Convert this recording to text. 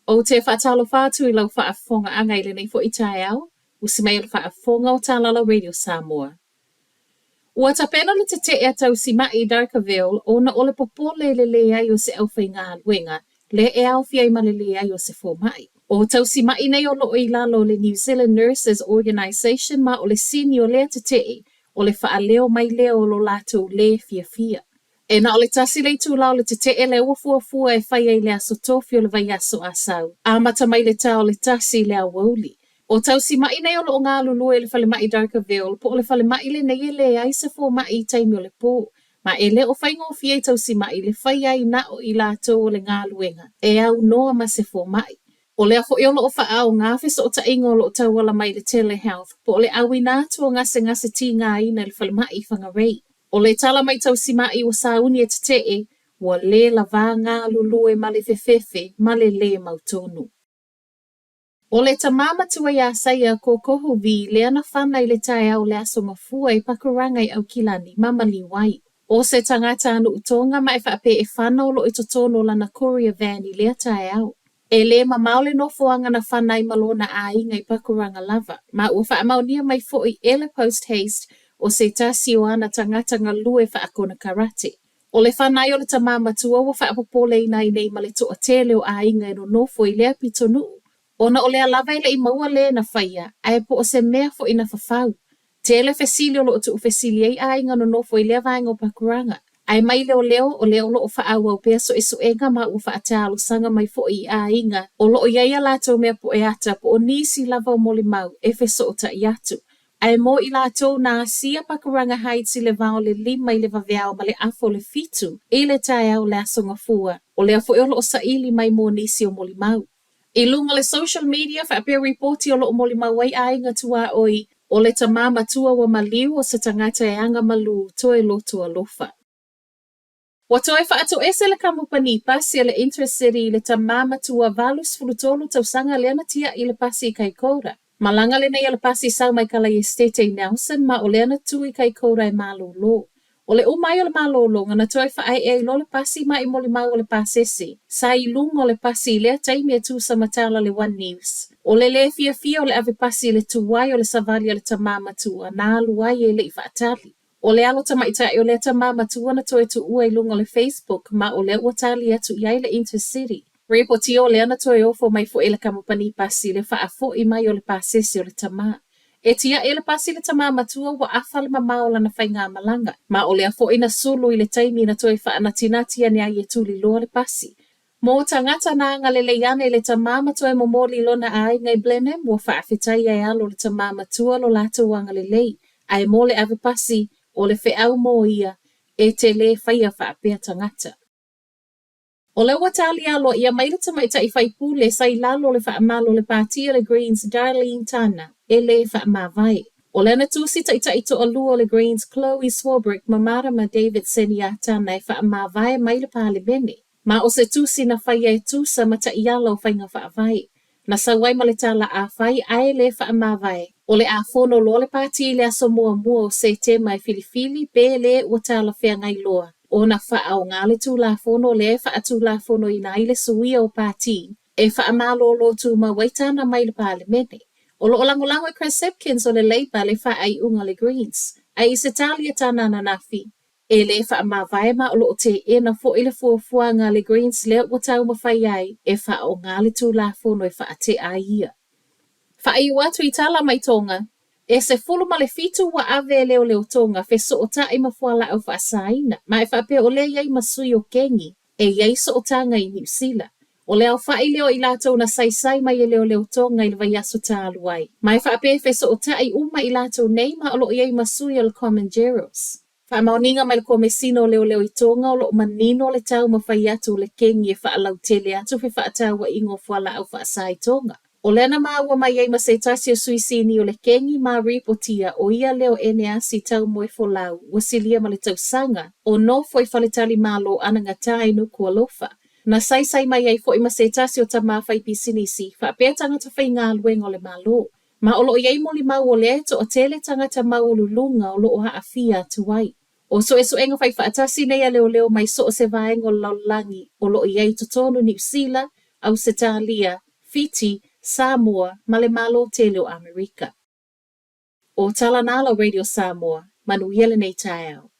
O te whaatalo whātu I lau whaafonga anga I lenei fo I tae au, usimai le whaafonga o Tālala Radio Samoa. Ua tapena le te te tau si mai Darkaville o na ole popole le ai o se au whainga wenga, le e au fia I malele ai o se fo mai. O tau si mai nei o loo I lalo le New Zealand Nurses Organisation ma o le sini o lea te te, o le whaaleo mai leo o lo lato le fia. E na o le tasi le tūlau le te le ua e whai ai le aso tofi o le vai aso asau. A mata mai le tau le tasi le awauli. O tau si mai nei o lo ngā lulu e le whale mai Darkaville, po o le whale mai le nei le ai se fo mai taimi o le po. Ma e le o whaingo fie tau si mai le whai ai na o I lato o le ngā luenga. E au noa ma se fo mai. O le afo I o lo wha au ngā whesa o ta ingo lo tau wala mai le telehealth, po o le awi nātu o ngase ti ngā ina le whale mai whangarei. O le tala mai tau si mai o sauni e te wa le lava ngā lulu e male fefefe, male le mautonu. O le tamama tua ia saia ko kohu vi le ana whana I le tae au le aso mafua I pakuranga I au kilani mamali wai. O se tangata anu utonga mai whaape e whana o lo I totono lana courier van I lea tae au. E le mamaole no foanga na whana I malona a inga I pakuranga lava. Ma ua whaamaunia mai fo I ele post haste o se tasi o ana tangata ngā lue whaakona karate. O le whanai o le tamama tua wa whaapopole ina I nei ma le toa tele o a inga no nofo I lea pitonu. Ona o lea lava I le I maua le na whaia, ai po o se mea fo ina whawhau. Tele fesili o lo o tu fesili ei a inga no nofo I lea vaenga o pakuranga. Ai mai leo o leo lo o whaaua o pea so e so enga ma ua whaatalo sanga mai fo I a inga. O lo o iaia lato mea po e ata po o nisi lava o moli mau e feso o ta iatu. Ai mo I lato na sia pakuranga haiti le vao le lima I le vaveao ma le afo le fitu I le tae au le asonga fua. O lea fo e o lo o saili mai mo nisi o moli mau. I lunga le social media whaapea reporti o lo o moli mau ai a inga tua oi o le tamama tua wa maliu o se tangata e anga malu toe loto alofa. Wa toe whaato ese le kamupani pasi le intercity le tamama tua valus fulutolu tau sanga leana tia I le pasi I Kaikoura. Malanga le nei le pasi sau mai kala I Estete Nelson ma o leana tu I Kaikoura e malolo. O le umai o le malolo ngana toe whaai e lo le pasi mai I moli mau o le pasesi. Sa I lunga o le pasi lea taimi e tu sa matala le One News. O le fia o le ave pasi le tuwai o le savali o le tamama tua na aluai e le I whaatali. O le alo tamaitai o le tamama tua na toe tu ua I lunga o le Facebook ma o le uatali atu iai le Intercity. Repoti o le ana toe ofo mai fo ele kamupani pasi le whaafo I mai o le pasesi o le tama. E tia ele pasi le tamama tua wa afale mamao lana whainga malanga. Ma o le afo ina sulu I le taimi na toe whaanatinati ane ai e tuli loa le pasi. Mo tangata na nga le iane le tamama toe momoli lona ai ngai Blenheim wa whaafitai ai alo le tamama tua lo lato wanga le lei. Ai mo le ave pasi o le wheau mo ia e te le whaia whaapea tangata. O le watali alo ia maila tamaita I whaipu le sai lalo le whaamalo le pātia le Greens Darlene Tana e le whaamawai. O le ana tusi taita ito alua le Greens Chloe Swarbrick mamara ma David Seniata e whaamawai mai le pāle bene. Ma o se tusi na whaia e tusa mata iala o whainga whaavai. Na sawai ma le tala a whai ai le whaamawai. O le a whono lo le pātia le aso mua o se te mai filifili pe le watala whea ngai loa. O na wha o ngā le tūlafono le wha tūlafono I nai le suia o pāti, e wha amalo lo tū ma waitana mai le pālemene. O lo olangolango e Chris Hipkins o le Labour le wha ai unga le Greens, ai se talia tāna na nafi. E le wha amawai ma o lo te e na fo ile fuafua ngā le Greens le o tau mawhai ai, e wha o ngā le tūlafono e wha te ai ia. Wha ai watu I tala mai tonga, e se fulu ma le fitu wa ave leo tonga fe so o ta I mafuala au whaasaina, ma e whape o le iai masui o kengi, e iai so o tanga I New Zealand. O le au whai leo I lato na sai mai e leo tonga I le vai aso ta aluai. Ma e whape fe so o ta I uma I lato nei ma o lo iai masui o le Common Jeros. Wha mauninga mai le komesino leo I tonga o lo manino le tau mawhai atu le kengi e whaalau tele atu fe whaatau wa ingo fuala au whaasai tonga. O lena maua mai ei ma se tasi o suisini o le kengi ma ripotia o ia leo ene asi tau moe folau wasilia ma le tau sanga o no foi faletali malo ananga tai no kua lofa. Na sai mai ei foi ma se tasi o tamawhai pisinisi fa apea tangata whai ngā luenga o le malo. Ma o lo iei moli mau o le eto o tele tangata mau o lulunga o lo o haafia tuai. O so enga whai whaatasi nei a leo mai so o se vaenga o laulangi o lo iei totonu New Zealand Ausitalia, Fiji, Samoa, ma le malo tele o Amerika. O Talanala Radio Samoa, manuia le nei tae au.